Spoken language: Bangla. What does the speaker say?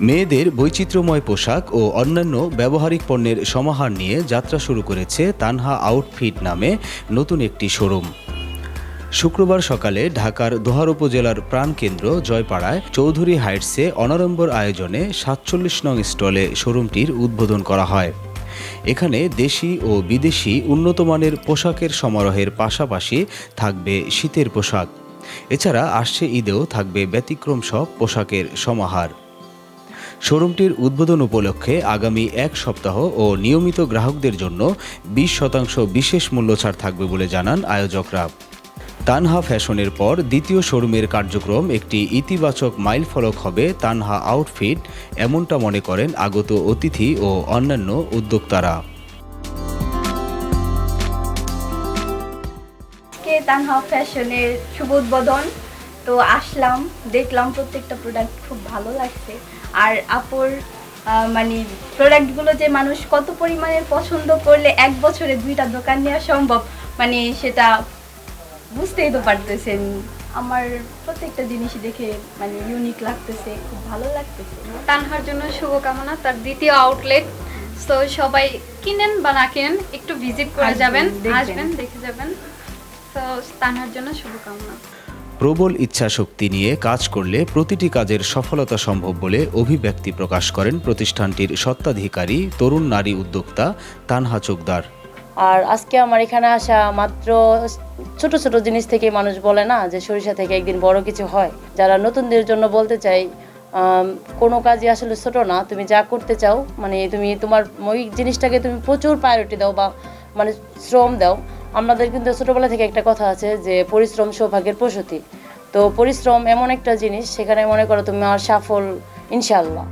মেয়েদের বৈচিত্র্যময় পোশাক ও অন্যান্য ব্যবহারিক পণ্যের সমাহার নিয়ে যাত্রা শুরু করেছে তানহা আউটফিট নামে নতুন একটি শোরুম। শুক্রবার সকালে ঢাকার দোহার উপজেলার প্রাণকেন্দ্র জয়পাড়ায় চৌধুরী হাইটসে অনাড়ম্বর আয়োজনে ৪৭ নং স্টলে শোরুমটির উদ্বোধন করা হয়। এখানে দেশি ও বিদেশি উন্নতমানের পোশাকের সমারোহের পাশাপাশি থাকবে শীতের পোশাক। এছাড়া আসছে ঈদেও থাকবে ব্যতিক্রম সব পোশাকের সমাহার। শোরুমটির উদ্বোধন উপলক্ষে আগামী এক সপ্তাহ ও নিয়মিত গ্রাহকদের জন্য 20% বিশেষ মূল্য ছাড় থাকবে বলে জানান আয়োজকরা। তানহা ফ্যাশনের পর দ্বিতীয় শোরুমের কার্যক্রম একটি ইতিবাচক মাইলফলক হবে তানহা আউটফিট, এমনটা মনে করেন আগত অতিথি ও অন্যান্য উদ্যোক্তারা। তানহা ফ্যাশনের শুভ উদ্বোধন তো আসলাম, দেখলাম প্রত্যেকটা প্রোডাক্ট খুব ভালো লাগছে। আর আপুর মানে প্রোডাক্টগুলো যে মানুষ কত পরিমাণের পছন্দ করলে এক বছরে 2টা দোকান নেওয়া সম্ভব, মানে সেটা বুঝতেই তো পারতেছেন। আমার প্রত্যেকটা জিনিস দেখে মানে ইউনিক লাগতেছে, খুব ভালো লাগতেছে। তানহার জন্য শুভকামনা, তার দ্বিতীয় আউটলেট। তো সবাই কিনেন বা না কিনেন একটু ভিজিট করে যাবেন, আসবেন, দেখে যাবেন। তো তানহার জন্য শুভকামনা। প্রবল ইচ্ছাশক্তি নিয়ে কাজ করলে প্রতিটি কাজের সফলতা সম্ভব বলে অভিব্যক্তি প্রকাশ করেন প্রতিষ্ঠানটির স্বত্বাধিকারী তরুণ নারী উদ্যোক্তা তানহা চোকদার। আর আজকে আমার এখানে আসা মাত্র ছোট ছোট জিনিস থেকে মানুষ বলে না যে সরিষা থেকে একদিন বড় কিছু হয়। যারা নতুনদের জন্য বলতে চাই, কোনো কাজই আসলে ছোট না। তুমি যা করতে চাও, মানে তুমি তোমার ওই জিনিসটাকে তুমি প্রচুর প্রায়োরিটি দাও বা মানে শ্রম দাও। আমাদের কিন্তু ছোটোবেলা থেকে একটা কথা আছে যে পরিশ্রম সৌভাগ্যের প্রসূতি। তো পরিশ্রম এমন একটা জিনিস, সেখানে মনে করো তুমি আর সফল ইনশাআল্লাহ।